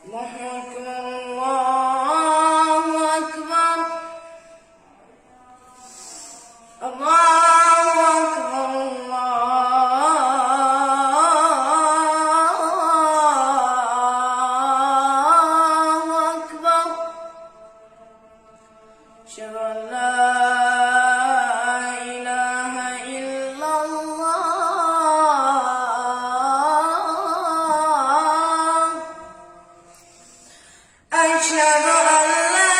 الله أكبر الله أكبر الله أكبر الله أكبر أشهد أن لا إله إلا الله أشهد أن لا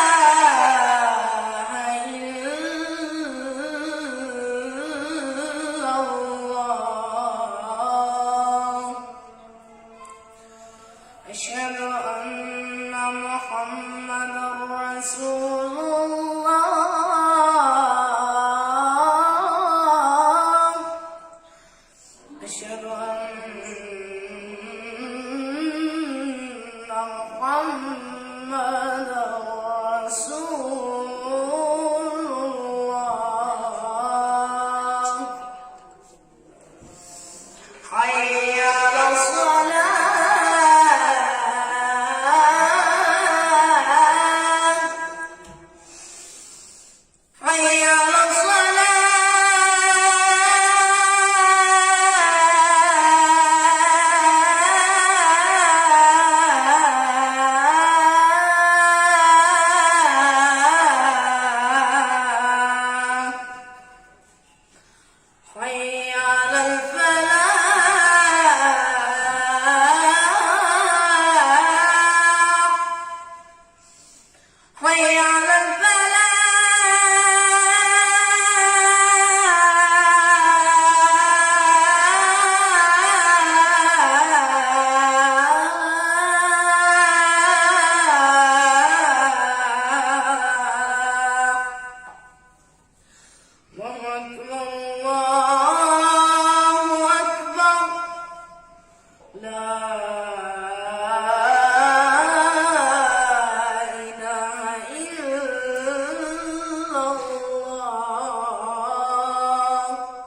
إله إلا الله أشهد أن محمدا رسول الله أشهد أن محمدا رسول الله حي على الصلاة حي على الصلاة حي على الفلاح